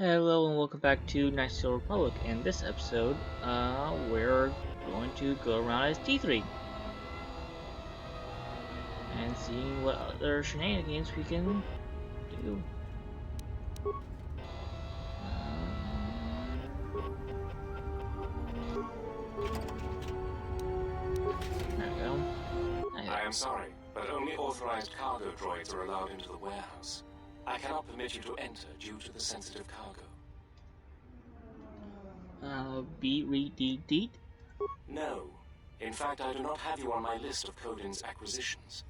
Hello and welcome back to Knights of the Republic. In this episode, we're going to go around as T3 and seeing what other shenanigans we can do. There we go. I am sorry, but only authorized cargo droids are allowed into the warehouse. I cannot permit you to enter due to the sensitive cargo. Beat, read, deed, deed. No. In fact, I do not have you on my list of Codin's acquisitions.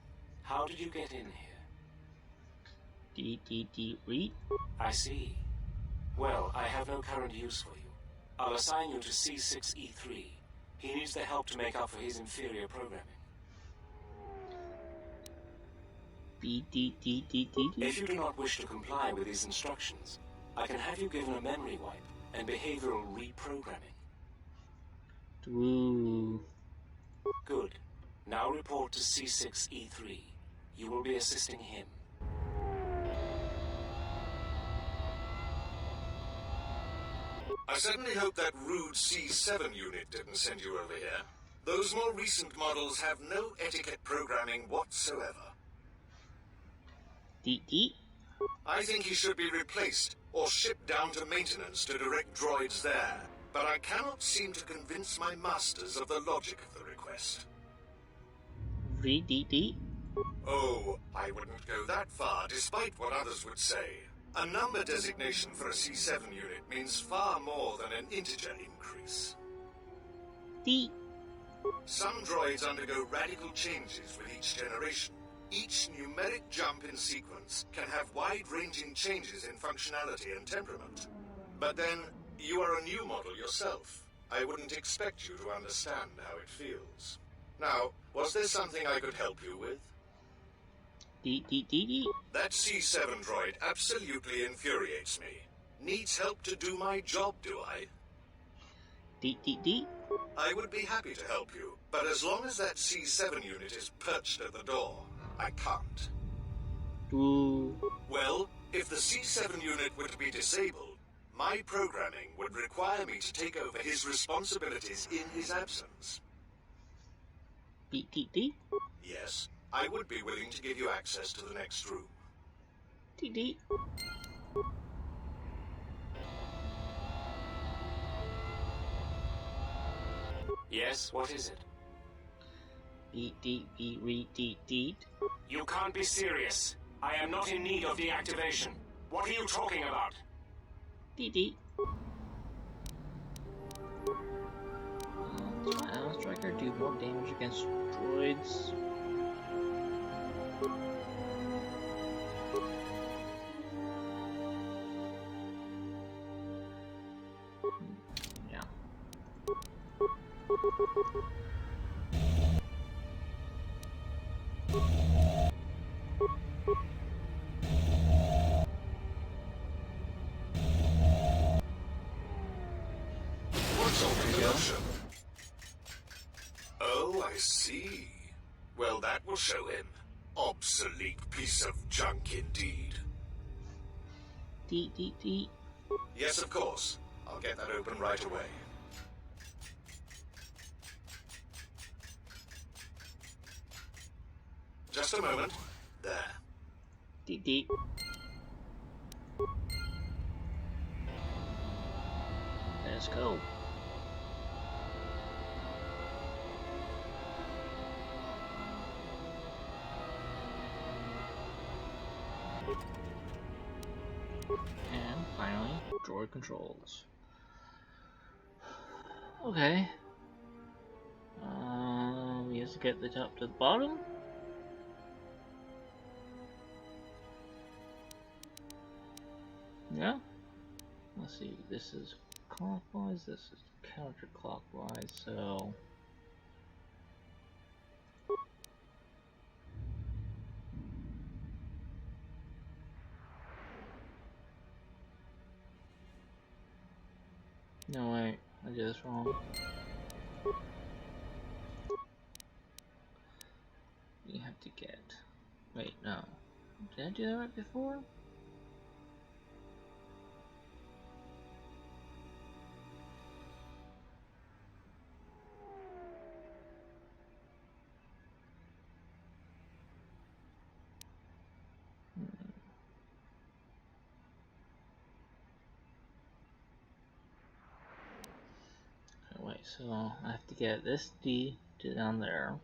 How did you get in here? Deed, deed, deed, read. I see. Well, I have no current use for you. I'll assign you to C6E3. He needs the help to make up for his inferior programming. Beat, deed, deed, deed, deed. If you do not wish to comply with these instructions, I can have you given a memory wipe and behavioral reprogramming. Ooh. Good. Now report to C6E3. You will be assisting him. I certainly hope that rude C7 unit didn't send you over here. Those more recent models have no etiquette programming whatsoever. Deed, deed. I think he should be replaced or shipped down to maintenance to direct droids there. But I cannot seem to convince my masters of the logic of the request. Read, deed, deed. Oh, I wouldn't go that far, despite what others would say. A number designation for a C7 unit means far more than an integer increase. Deed. Some droids undergo radical changes with each generation. Each numeric jump in sequence can have wide-ranging changes in functionality and temperament. But then, you are a new model yourself. I wouldn't expect you to understand how it feels. Now, was there something I could help you with? Deed, deed, deed, deed. That C7 droid absolutely infuriates me. Needs help to do my job, do I? Deed, deed, deed. I would be happy to help you, but as long as that C7 unit is perched at the door, I can't. Ooh. Well, if the C7 unit were to be disabled, my programming would require me to take over his responsibilities in his absence. Deed, deed, deed. Yes, I would be willing to give you access to the next room. Deed, deed. Yes, what is it? Beat, deed, beat, read, deed, deed. You can't be serious. I am not in need of deactivation. What are you talking about? Deed, deed. Island Striker do more damage against droids. Yeah. What's all the commotion? Oh, I see. Well, that will show him. Obsolete piece of junk indeed. Deed, deed, deed. Yes, of course. I'll get that open right away. Just a moment. There. Deed, deed. Let's go. And finally, droid controls. Okay. We have to get the top to the bottom. Yeah. Let's see. This is clockwise. This is counterclockwise. So. No, wait, I did this wrong. You have to get... Wait, no. Did I do that right before? so I have to get this D to down there.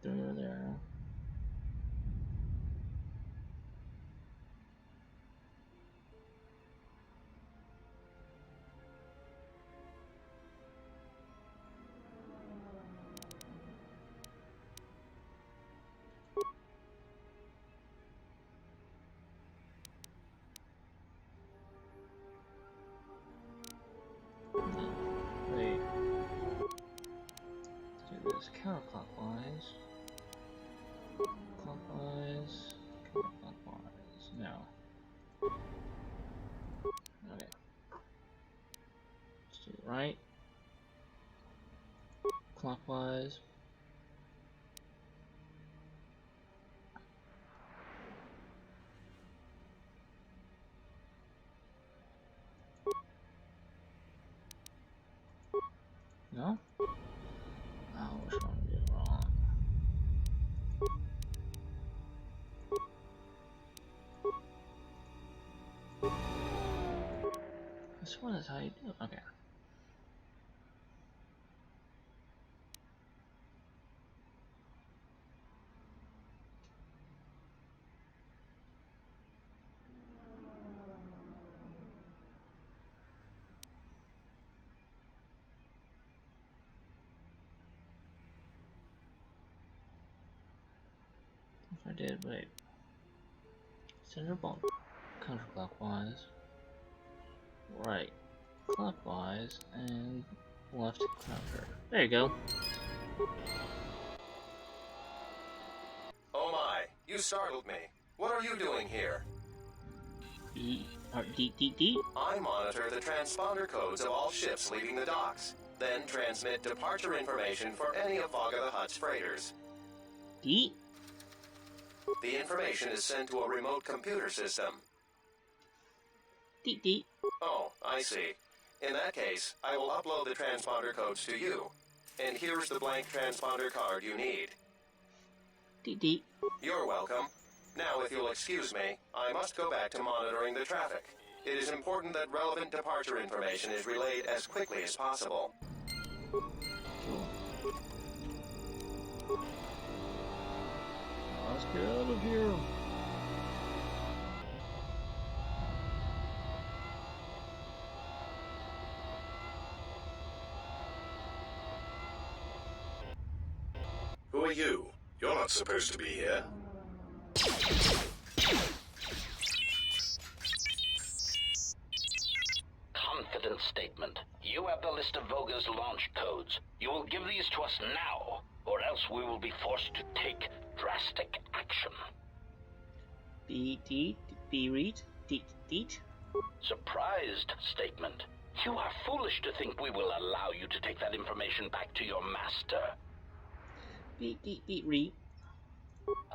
Through there. Wait. Let's do this counterclockwise. Clockwise. Counterclockwise. No. Okay. Let's do it right. Clockwise. No? Oh, which one we did wrong? This one is how you do it. Okay. If I did, wait. Center bump. Counterclockwise. Right. Clockwise. And left counter. There you go. Oh my, you startled me. What are you doing here? D. D. D. D. I monitor the transponder codes of all ships leaving the docks, then transmit departure information for any of Vaga the Hutt's freighters. D. The information is sent to a remote computer system. D. D. Oh, I see. In that case, I will upload the transponder codes to you. And here's the blank transponder card you need. D. D. You're welcome. Now, if you'll excuse me, I must go back to monitoring the traffic. It is important that relevant departure information is relayed as quickly as possible. Let's get out of here. Who are you? You're not supposed to be here. Confidence statement. You have the list of Voga's launch codes. You will give these to us now, or else we will be forced to take drastic action. B. D. B. Read. D. D. Surprised statement. You are foolish to think we will allow you to take that information back to your master. B. D. B. Read.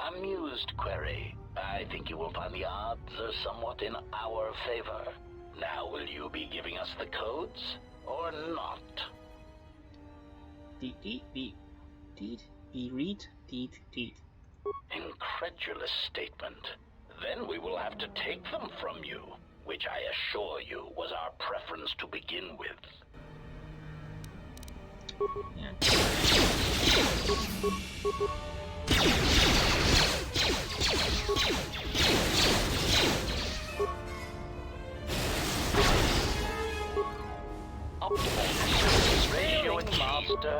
Amused query. I think you will find the odds are somewhat in our favor. Now will you be giving us the codes, or not? D. D. B. D. B. Read. D. D. Incredulous statement. Then we will have to take them from you, which I assure you was our preference to begin with. Optimal ratio master.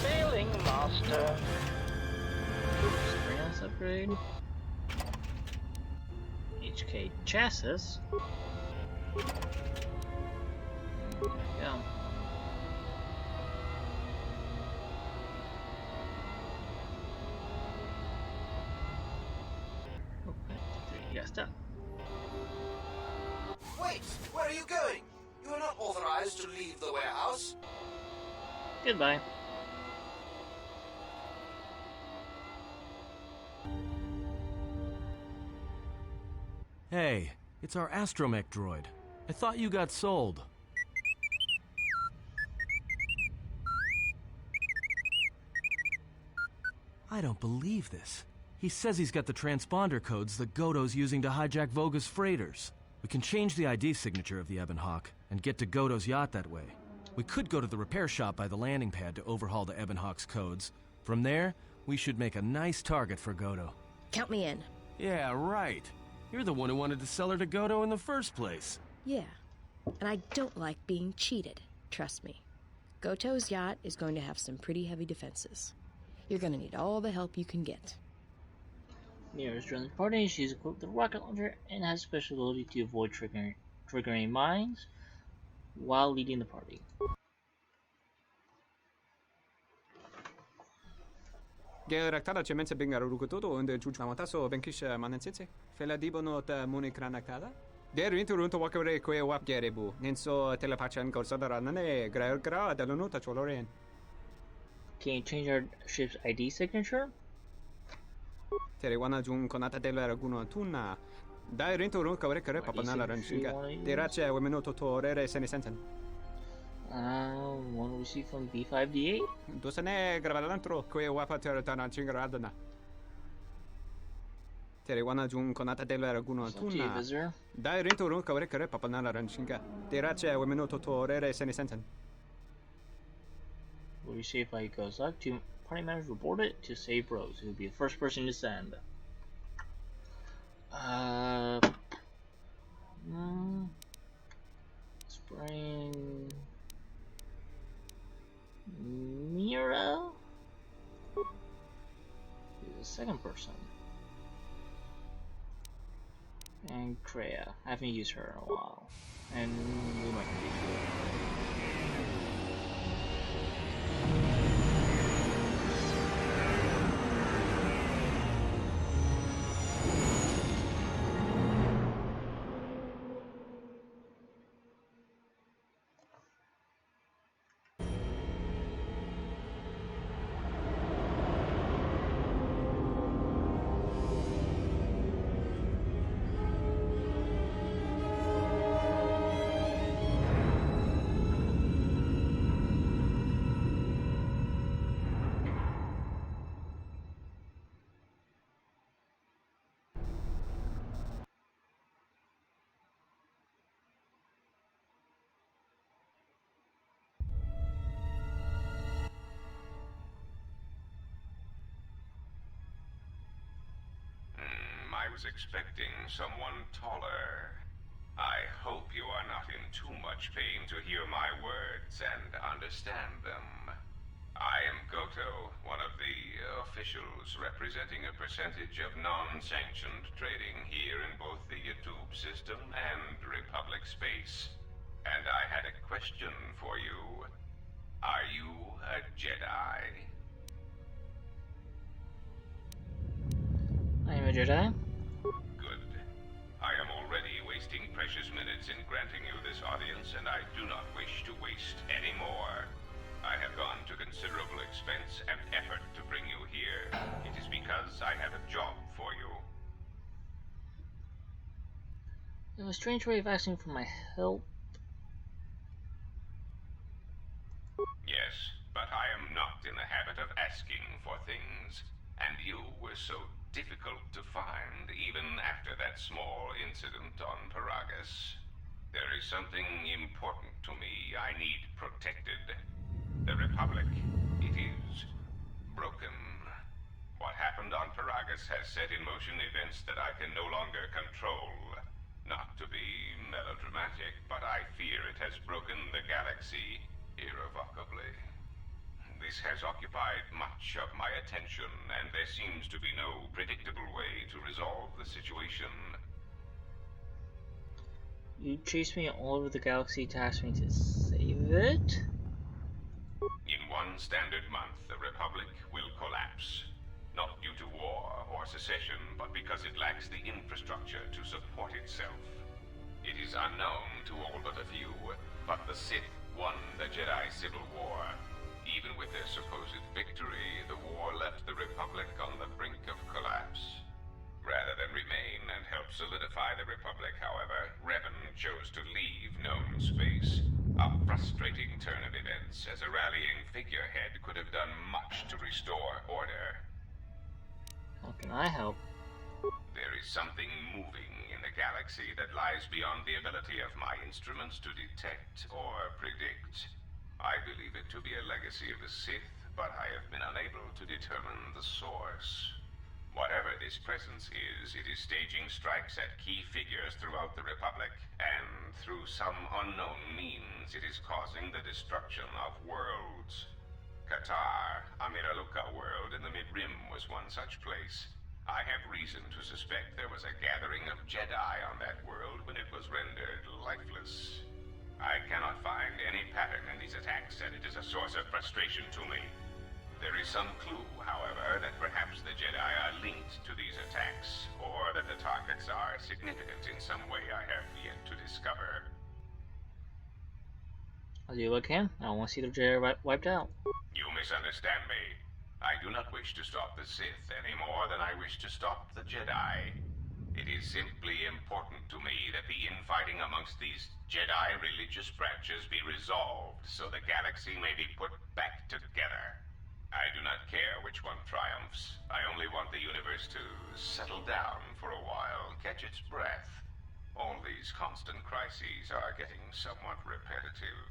Failing master. Experience upgrade. HK chassis. There we go. You got stuck. Wait! Where are you going? You are not authorized to leave the warehouse. Goodbye. Hey, it's our astromech droid. I thought you got sold. I don't believe this. He says he's got the transponder codes that Godo's using to hijack Voga's freighters. We can change the ID signature of the Ebon Hawk and get to Godo's yacht that way. We could go to the repair shop by the landing pad to overhaul the Ebon Hawk's codes. From there, we should make a nice target for Godo. Count me in. Yeah, right. You're the one who wanted to sell her to Godo in the first place. Yeah. And I don't like being cheated. Trust me. Goto's yacht is going to have some pretty heavy defenses. You're gonna need all the help you can get. Mira's joined the party. She's equipped with a rocket launcher and has special ability to avoid triggering mines while leading the party. Geraktada cemense bingar rukutoto und juchmamataso benkish manensitse. Fela dibonot munikranakada. Der interunto wakare kwe wap gerebu. Ninso telepachan gorsadarane gra dalunota choloren. Can you change our ship's ID signature? Teriwana jun konata della raguno tuna. Dai rinto kawre kare papanala ranshinga. Derache wemenoto torere senesenten. One received from B5D8. Dosane gravalantro kwe wapa teratana chingaradana. Teriwana jun konata della raguno tuna. Dai rinto kawre kare papanala ranshinga. Derache wemenoto torere senesenten. Will you see if I goes up to party members report it to Save Rose, who will be the first person to send. Spring Mira is the second person. And Kreia. I haven't used her in a while. And we might need to. I was expecting someone taller. I hope you are not in too much pain to hear my words and understand them. I am Goto, one of the officials representing a percentage of non-sanctioned trading here in both the YouTube system and Republic space. And I had a question for you. Are you a Jedi? I am a Jedi. Good. I am already wasting precious minutes in granting you this audience, and I do not wish to waste any more. I have gone to considerable expense and effort to bring you here. It is because I have a job for you. You have a strange way of asking for my help. Yes, but I am not in the habit of asking for things, and you were so difficult to find even after that small incident on Paragus. There is something important to me I need protected. The Republic, it is broken. What happened on Paragus has set in motion events that I can no longer control. Not to be melodramatic, but I fear it has broken the galaxy irrevocably. This has occupied much of my attention, and there seems to be no predictable way to resolve the situation. You chased me all over the galaxy to ask me to save it? In one standard month, the Republic will collapse. Not due to war or secession, but because it lacks the infrastructure to support itself. It is unknown to all but a few, but the Sith won the Jedi Civil War. Even with their supposed victory, the war left the Republic on the brink of collapse. Rather than remain and help help solidify the Republic, however, Revan chose to leave known space. A frustrating turn of events, as a rallying figurehead could have done much to restore order. How can I help? There is something moving in the galaxy that lies beyond the ability of my instruments to detect or predict. I believe it to be a legacy of the Sith, but I have been unable to determine the source. Whatever this presence is, it is staging strikes at key figures throughout the Republic, and through some unknown means, it is causing the destruction of worlds. Qatar, a Miraluka world in the Mid-Rim, was one such place. I have reason to suspect there was a gathering of Jedi on that world when it was rendered lifeless. I cannot find any pattern in these attacks, and it is a source of frustration to me. There is some clue, however, that perhaps the Jedi are linked to these attacks, or that the targets are significant in some way I have yet to discover. I'll do what I can. I don't want to see the Jedi wiped out. You misunderstand me. I do not wish to stop the Sith any more than I wish to stop the Jedi. It is simply important to me that the infighting amongst these Jedi religious branches be resolved so the galaxy may be put back together. I do not care which one triumphs. I only want the universe to settle down for a while, catch its breath. All these constant crises are getting somewhat repetitive.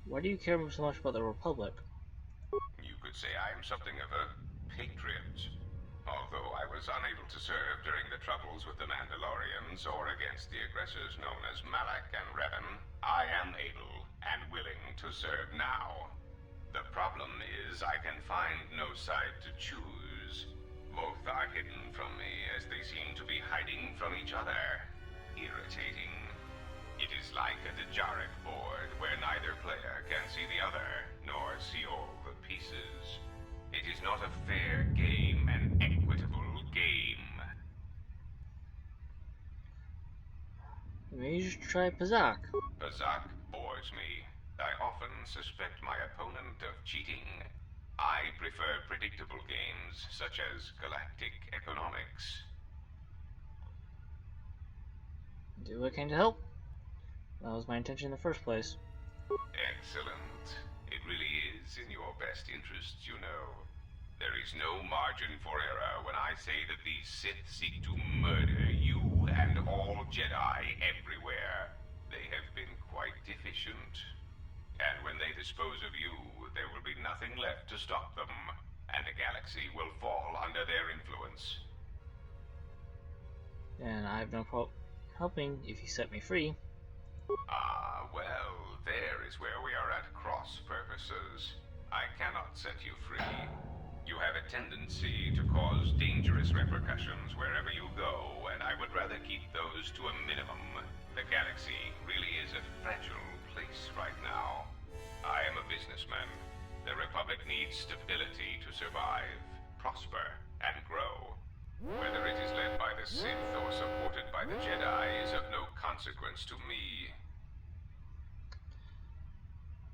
Why do you care so much about the Republic? You could say I am something of a patriot. Although I was unable to serve during the troubles with the Mandalorians or against the aggressors known as Malak and Revan, I am able and willing to serve now. The problem is I can find no side to choose. Both are hidden from me as they seem to be hiding from each other. Irritating. It is like a Dejarik board where neither player can see the other, nor see all the pieces. It is not a fair game, an equitable game. Maybe you should try Pazak. Pazak bores me. I often suspect my opponent of cheating. I prefer predictable games, such as Galactic Economics. Do what I can to help. That was my intention in the first place. Excellent. It really is in your best interests, you know. There is no margin for error when I say that these Sith seek to murder you and all Jedi everywhere. They have been quite deficient. And when they dispose of you, there will be nothing left to stop them, and the galaxy will fall under their influence. And I have no problem helping if you set me free. Ah, well, there is where we are at cross purposes. I cannot set you free. You have a tendency to cause dangerous repercussions wherever you go, and I would rather keep those to a minimum. The galaxy really is a fragile place right now. I am a businessman. The Republic needs stability to survive, prosper, and grow. Whether it is led by the Sith or supported by the Jedi is of no consequence to me.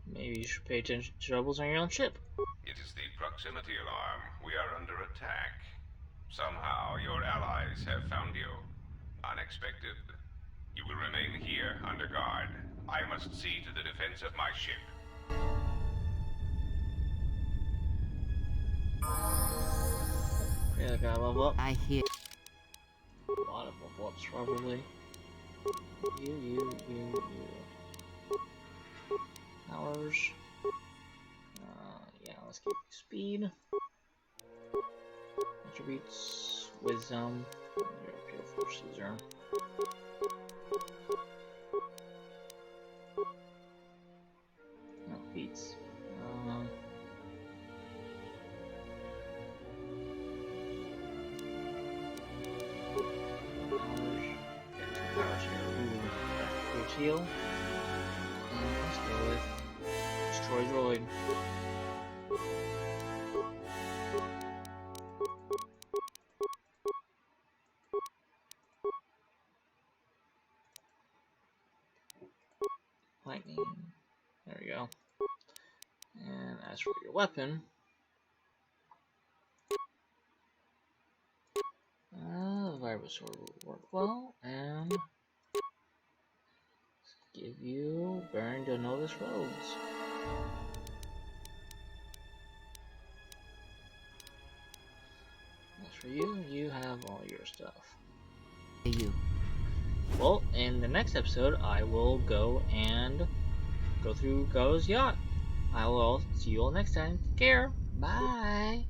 Maybe you should pay attention to troubles on your own ship. It is the proximity alarm. We are under attack. Somehow your allies have found you. Unexpected. You will remain here under guard. I must see to the defense of my ship. Yeah, I gotta level up. I hear. A lot of level ups, probably. You. Powers. Yeah, let's keep speed. Attributes, wisdom. Your forces are. No, feats. Heal. And let's go with Destroy Droid. Lightning. There we go. And As for your weapon, the virus sword will work well, and give you Baron de Novus robes. As for you, you have all your stuff. You. Well, in the next episode, I will go through Go's yacht. I will see you all next time. Take care. Bye.